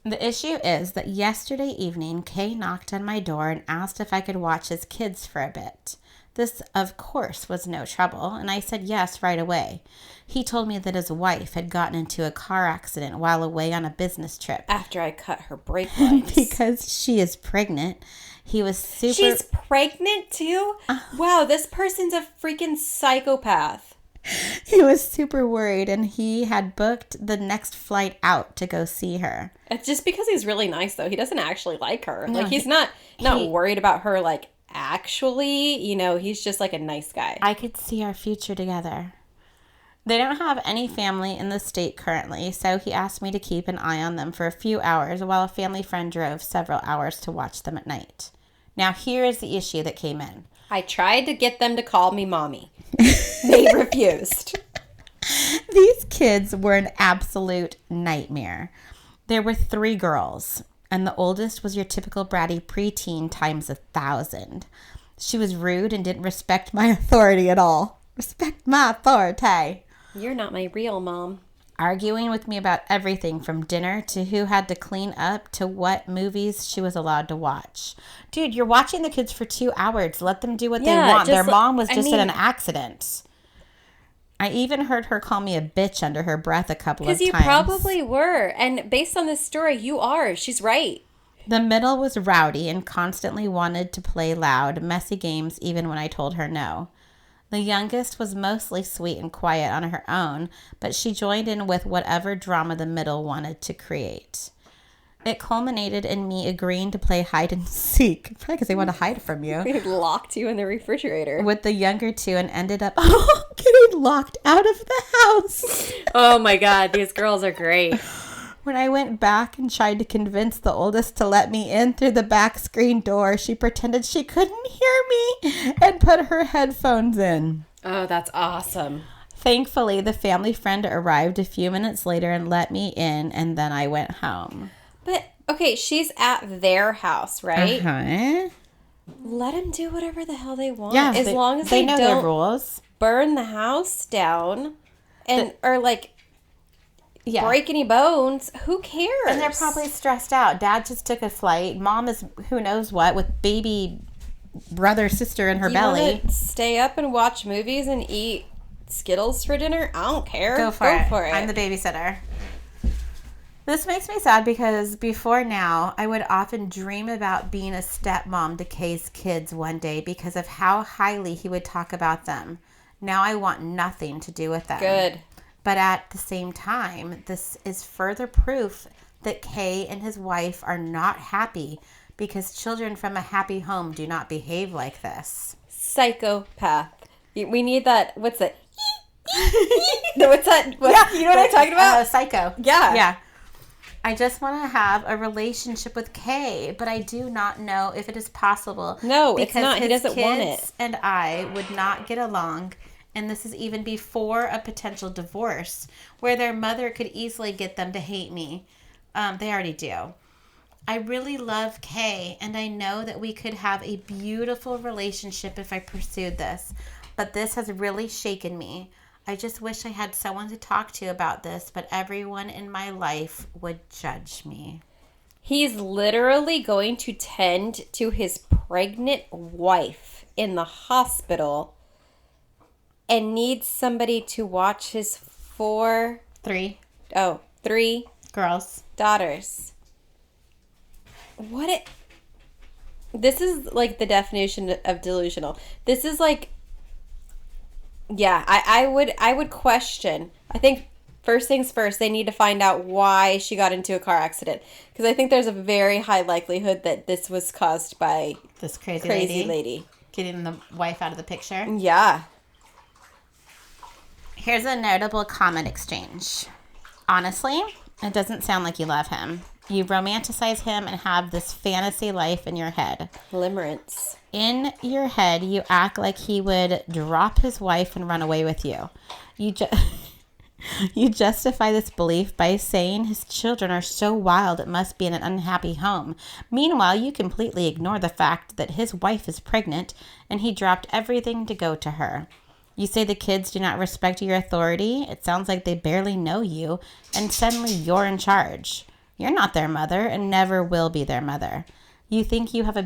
The issue is that yesterday evening, Kay knocked on my door and asked if I could watch his kids for a bit. This, of course, was no trouble, and I said yes right away. He told me that his wife had gotten into a car accident while away on a business trip. After I cut her brake lines. Because she is pregnant. He was super... She's pregnant, too? Wow, this person's a freaking psychopath. He was super worried, and he had booked the next flight out to go see her. It's just because he's really nice, though. He doesn't actually like her. No, like, he's not worried about her, like, actually. You know, he's just, like, a nice guy. I could see our future together. They don't have any family in the state currently, so he asked me to keep an eye on them for a few hours while a family friend drove several hours to watch them at night. Now, here is the issue that came in. I tried to get them to call me mommy. They refused. These kids were an absolute nightmare. There were 3 girls, and the oldest was your typical bratty preteen times 1,000. She was rude and didn't respect my authority at all. Respect my authority. You're not my real mom. Arguing with me about everything from dinner to who had to clean up to what movies she was allowed to watch. Dude, you're watching the kids for 2 hours. Let them do what they want. Their mom was just in an accident. I even heard her call me a bitch under her breath a couple of times. Because you probably were. And based on this story, you are. She's right. The middle was rowdy and constantly wanted to play loud, messy games even when I told her no. The youngest was mostly sweet and quiet on her own, but she joined in with whatever drama the middle wanted to create. It culminated in me agreeing to play hide and seek, probably because they want to hide from you. They locked you in the refrigerator. With the younger 2 and ended up getting locked out of the house. Oh my God, these girls are great. When I went back and tried to convince the oldest to let me in through the back screen door, she pretended she couldn't hear me and put her headphones in. Oh, that's awesome. Thankfully, the family friend arrived a few minutes later and let me in, and then I went home. But, okay, she's at their house, right? Uh-huh. Let them do whatever the hell they want. Yeah, as long as they know don't their rules. Burn the house down break any bones. Who cares? And they're probably stressed out. Dad just took a flight. Mom is who knows what with baby brother, sister in her belly. Want to stay up and watch movies and eat Skittles for dinner? I don't care. Go for it. I'm the babysitter. This makes me sad because before now, I would often dream about being a stepmom to Kay's kids one day because of how highly he would talk about them. Now I want nothing to do with them. Good. But at the same time, this is further proof that Kay and his wife are not happy because children from a happy home do not behave like this. Psychopath. We need that. What's that? No, what's that? Yeah, you know what I'm talking about? Psycho. Yeah. Yeah. I just want to have a relationship with Kay, but I do not know if it is possible. No, it's not. He doesn't want it. Because his kids and I would not get along. And this is even before a potential divorce where their mother could easily get them to hate me. They already do. I really love Kay, and I know that we could have a beautiful relationship if I pursued this. But this has really shaken me. I just wish I had someone to talk to about this, but everyone in my life would judge me. He's literally going to tend to his pregnant wife in the hospital and needs somebody to watch his 3 girls daughters. This is like the definition of delusional. This is like, yeah, I would question. I think first things first, they need to find out why she got into a car accident. Because I think there's a very high likelihood that this was caused by This crazy lady. getting the wife out of the picture. Yeah. Here's a notable comment exchange. Honestly, it doesn't sound like you love him. You romanticize him and have this fantasy life in your head. Limerence. In your head, you act like he would drop his wife and run away with you. You justify this belief by saying his children are so wild it must be in an unhappy home. Meanwhile, you completely ignore the fact that his wife is pregnant and he dropped everything to go to her. You say the kids do not respect your authority. It sounds like they barely know you, and suddenly you're in charge. You're not their mother and never will be their mother. You think you have a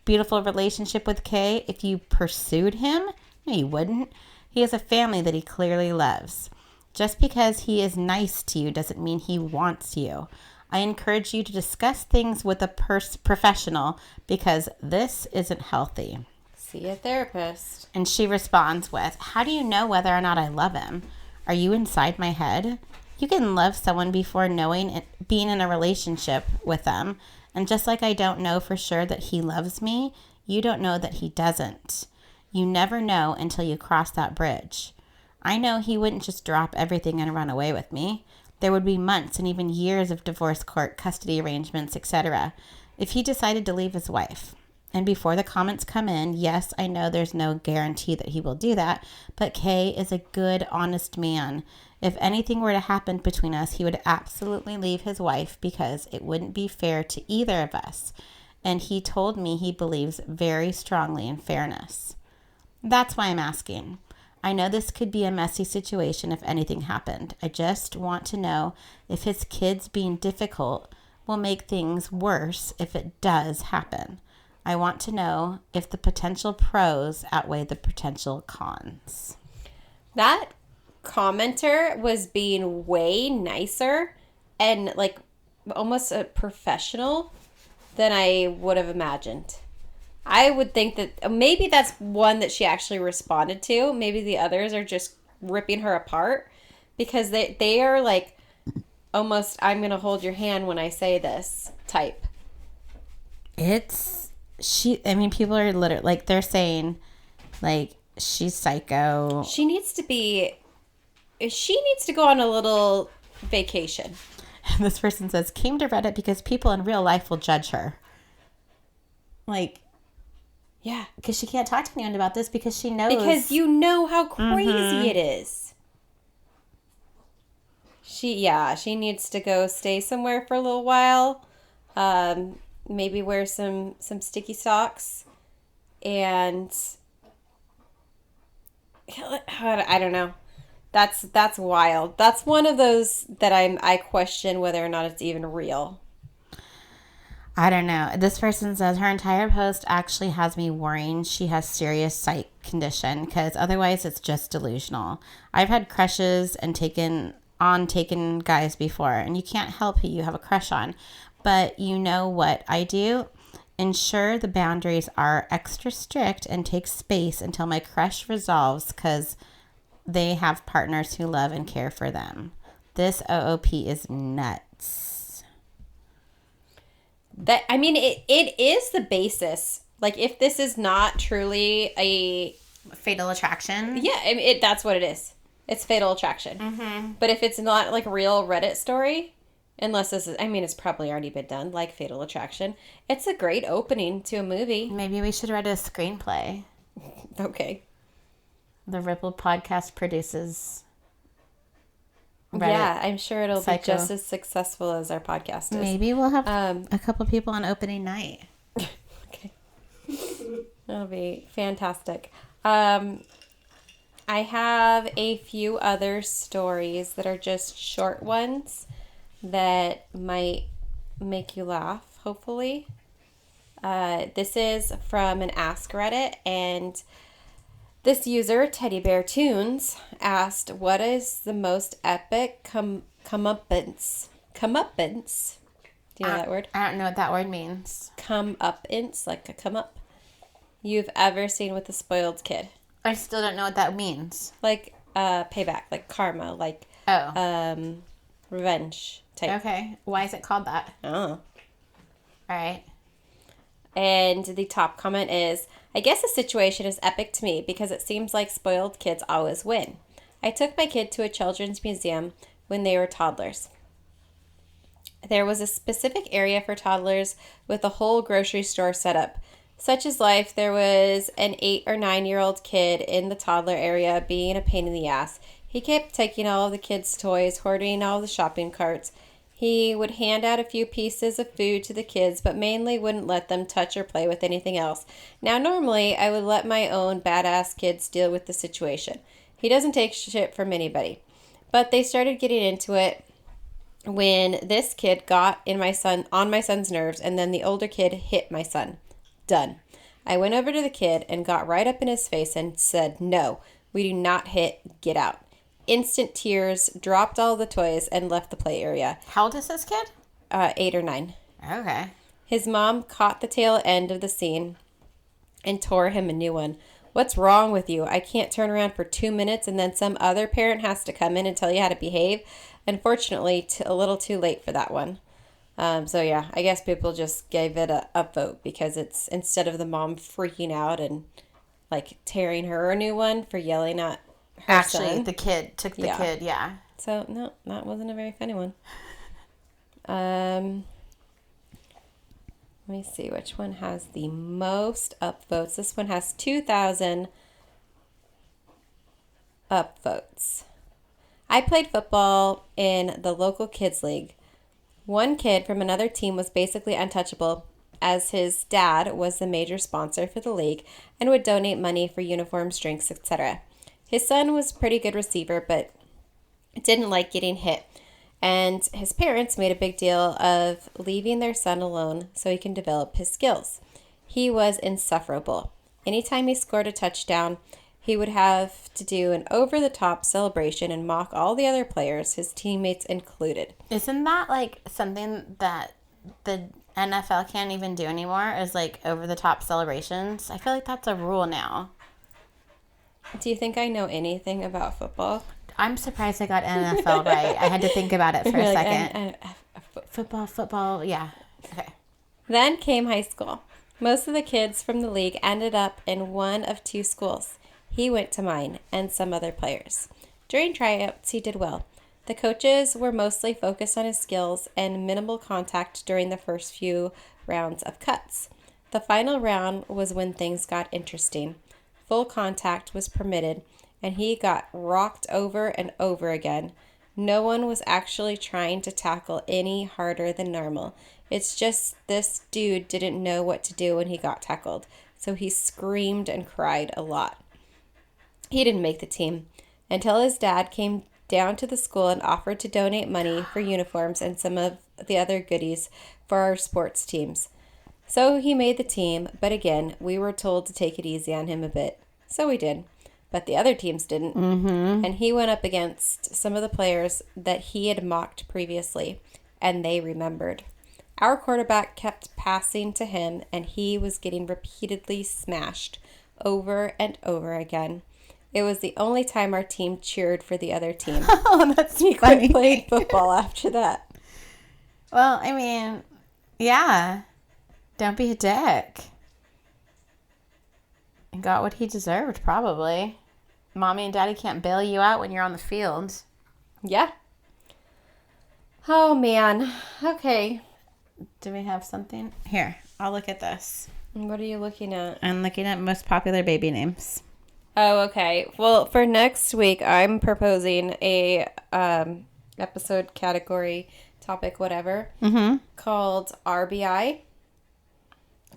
beautiful relationship with Kay if you pursued him? No, you wouldn't. He has a family that he clearly loves. Just because he is nice to you doesn't mean he wants you. I encourage you to discuss things with a professional because this isn't healthy. See a therapist. And she responds with, how do you know whether or not I love him? Are you inside my head? You can love someone before knowing it, being in a relationship with them. And just like I don't know for sure that he loves me, you don't know that he doesn't. You never know until you cross that bridge. I know he wouldn't just drop everything and run away with me. There would be months and even years of divorce court, custody arrangements, etc. if he decided to leave his wife. And before the comments come in, yes, I know there's no guarantee that he will do that, but Kay is a good, honest man. If anything were to happen between us, he would absolutely leave his wife because it wouldn't be fair to either of us. And he told me he believes very strongly in fairness. That's why I'm asking. I know this could be a messy situation if anything happened. I just want to know if his kids being difficult will make things worse if it does happen. I want to know if the potential pros outweigh the potential cons. That commenter was being way nicer and like almost a professional than I would have imagined. I would think that maybe that's one that she actually responded to. Maybe the others are just ripping her apart because they are like almost I'm going to hold your hand when I say this type. People are literally like they're saying like she's psycho. She needs to go on a little vacation. This person says came to Reddit because people in real life will judge her. Like, yeah, because she can't talk to anyone about this because she knows. Because you know how crazy it is. She needs to go stay somewhere for a little while. Maybe wear some sticky socks. And I don't know. That's wild. That's one of those that I question whether or not it's even real. I don't know. This person says her entire post actually has me worrying she has serious psych condition because otherwise it's just delusional. I've had crushes and taken guys before, and you can't help who you have a crush on. But you know what I do? Ensure the boundaries are extra strict and take space until my crush resolves because they have partners who love and care for them. This OOP is nuts. It is the basis. Like, if this is not truly a fatal attraction. Yeah, that's what it is. It's fatal attraction. Mm-hmm. But if it's not like a real Reddit story, unless this is, it's probably already been done, like Fatal Attraction. It's a great opening to a movie. Maybe we should write a screenplay. Okay. The Ripple podcast produces Reddit. Yeah, I'm sure it'll Psycho. be just as successful as our podcast is. Maybe we'll have a couple people on opening night. Okay. That'll be fantastic. I have a few other stories that are just short ones that might make you laugh, hopefully. This is from an Ask Reddit, and this user, Teddy Bear Tunes, asked, what is the most epic comeuppance? Comeuppance? Do you know that word? I don't know what that word means. Comeuppance, like a come up, you've ever seen with a spoiled kid? I still don't know what that means. Like, payback, like karma, like revenge type. Okay. Why is it called that? Oh. All right. And the top comment is, I guess the situation is epic to me because it seems like spoiled kids always win. I took my kid to a children's museum when they were toddlers. There was a specific area for toddlers with a whole grocery store set up. Such is life, there was an 8 or 9-year-old kid in the toddler area being a pain in the ass. He kept taking all of the kids' toys, hoarding all the shopping carts. He would hand out a few pieces of food to the kids, but mainly wouldn't let them touch or play with anything else. Now, normally, I would let my own badass kids deal with the situation. He doesn't take shit from anybody. But they started getting into it when this kid got on my son's nerves, and then the older kid hit my son. Done. I went over to the kid and got right up in his face and said, "No, we do not hit. Get out." Instant tears, dropped all the toys, and left the play area. How old is this kid? 8 or 9. Okay. His mom caught the tail end of the scene and tore him a new one. What's wrong with you? I can't turn around for 2 minutes and then some other parent has to come in and tell you how to behave. Unfortunately, a little too late for that one. So yeah, I guess people just gave it a vote because it's instead of the mom freaking out and like tearing her a new one for yelling at her Actually, son. the kid took the kid, yeah. So no, that wasn't a very funny one. Let me see which one has the most upvotes. This one has 2,000 upvotes. I played football in the local kids league. One kid from another team was basically untouchable as his dad was the major sponsor for the league and would donate money for uniforms, drinks, etc. His son was a pretty good receiver but didn't like getting hit. And his parents made a big deal of leaving their son alone so he can develop his skills. He was insufferable. Anytime he scored a touchdown, he would have to do an over-the-top celebration and mock all the other players, his teammates included. Isn't that like something that the NFL can't even do anymore, is like over-the-top celebrations? I feel like that's a rule now. Do you think I know anything about football? I'm surprised I got NFL right. I had to think about it for a second. Football, yeah. Okay. Then came high school. Most of the kids from the league ended up in one of 2 schools. He went to mine and some other players. During tryouts, he did well. The coaches were mostly focused on his skills and minimal contact during the first few rounds of cuts. The final round was when things got interesting. Full contact was permitted, and he got rocked over and over again. No one was actually trying to tackle any harder than normal. It's just this dude didn't know what to do when he got tackled, so he screamed and cried a lot. He didn't make the team until his dad came down to the school and offered to donate money for uniforms and some of the other goodies for our sports teams. So he made the team, but again, we were told to take it easy on him a bit. So we did. But the other teams didn't. Mm-hmm. And he went up against some of the players that he had mocked previously, and they remembered. Our quarterback kept passing to him, and he was getting repeatedly smashed over and over again. It was the only time our team cheered for the other team. Oh, that's He funny. played football after that. Well, I mean, yeah. Don't be a dick. And got what he deserved, probably. Mommy and Daddy can't bail you out when you're on the field. Yeah. Oh, man. Okay. Do we have something? Here, I'll look at this. What are you looking at? I'm looking at most popular baby names. Oh, okay. Well, for next week, I'm proposing a episode category, topic, whatever, called RBI.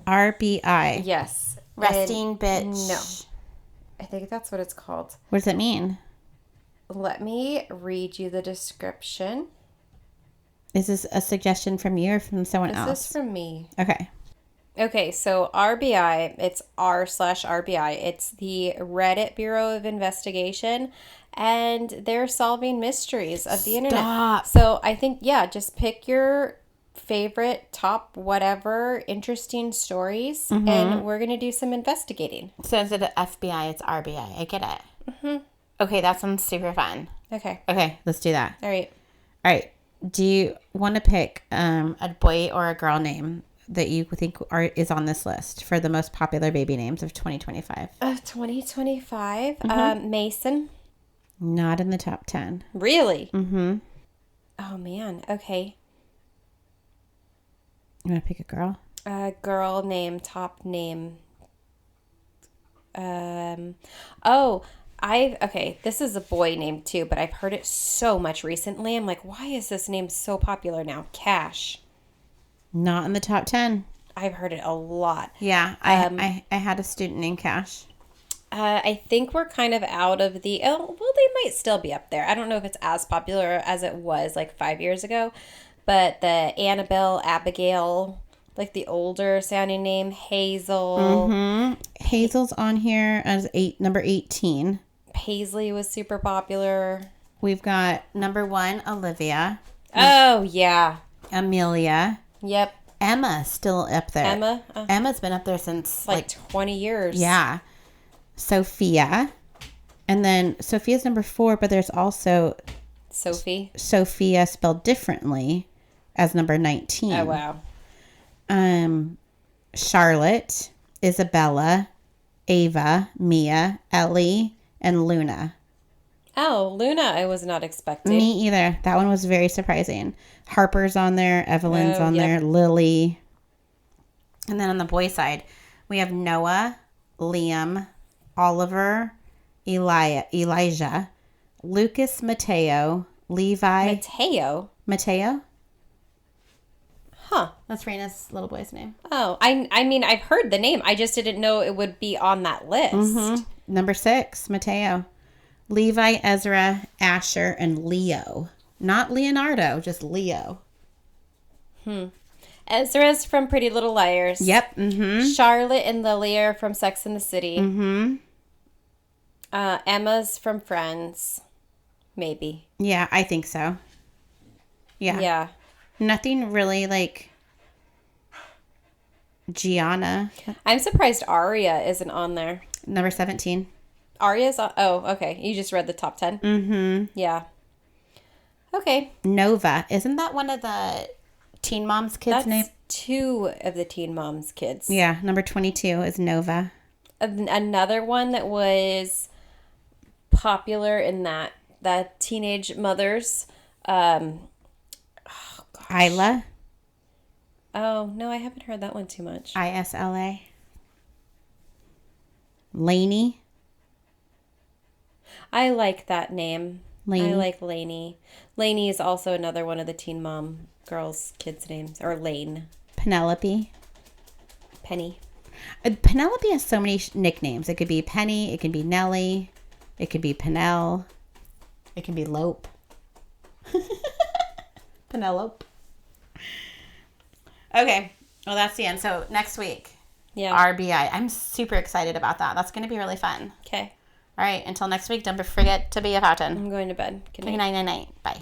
RBI. Yes. Resting bitch. No. I think that's what it's called. What does it mean? Let me read you the description. Is this a suggestion from you or from someone else? This is from me. Okay. Okay, so RBI, it's r/RBI. It's the Reddit Bureau of Investigation, and they're solving mysteries of the internet. Stop. So I think, yeah, just pick your favorite top whatever interesting stories, and we're going to do some investigating. So instead of FBI, it's RBI. I get it. Okay, that sounds super fun. Okay. Okay, let's do that. All right. All right. Do you want to pick a boy or a girl name that you think is on this list for the most popular baby names of 2025? 2025. Mm-hmm. Mason. Not in the top 10. Really? Mm-hmm. Oh, man. Okay. You want to pick a girl? Girl name, top name. Okay, this is a boy name too, but I've heard it so much recently. I'm like, why is this name so popular now? Cash. Not in the top 10. I've heard it a lot. Yeah, I had a student named Cash. I think we're kind of out of the, they might still be up there. I don't know if it's as popular as it was like 5 years ago, but the Annabelle, Abigail, like the older sounding name, Hazel. Mm-hmm. Hazel's on here as number 18. Paisley was super popular. We've got number 1, Olivia. Oh, yeah. Amelia. Yep. Emma's still up there. Emma? Emma's been up there since like 20 years. Yeah. Sophia. And then Sophia's number 4, but there's also Sophie. Sophia spelled differently as number 19. Oh, wow. Charlotte, Isabella, Ava, Mia, Ellie, and Luna. Oh, Luna, I was not expecting. Me either. That one was very surprising. Harper's on there. Evelyn's on yep. there. Lily. And then on the boy side, we have Noah, Liam, Oliver, Elijah, Lucas, Mateo, Levi. Mateo? Huh. That's Raina's little boy's name. Oh, I mean, I've heard the name. I just didn't know it would be on that list. Mm-hmm. Number 6, Mateo. Levi, Ezra, Asher, and Leo. Not Leonardo, just Leo. Ezra's from Pretty Little Liars. Yep. Mm-hmm. Charlotte and Lily are from Sex and the City. Mm-hmm. Emma's from Friends. Maybe. Yeah, I think so. Yeah. Yeah. Nothing really like Gianna. I'm surprised Aria isn't on there. Number 17. Aria's on. Oh, okay. You just read the top 10? Mm-hmm. Yeah. Okay. Nova. Isn't that one of the Teen Mom's kids' That's name? 2 of the Teen Mom's kids. Yeah, number 22 is Nova. Another one that was popular in that teenage mothers. Isla. Oh, no, I haven't heard that one too much. Isla. Lainey. I like that name. Lainey. I like Lainey. Lainey is also another one of the Teen Mom girls' kids' names. Or Lane. Penelope. Penny. Penelope has so many nicknames. It could be Penny. It could be Nellie. It could be Penel. It could be Lope. Penelope. Okay. Well, that's the end. So next week, RBI. I'm super excited about that. That's going to be really fun. Okay. All right. Until next week, don't forget to be a fountain. I'm going to bed. Good night. Good night. Bye.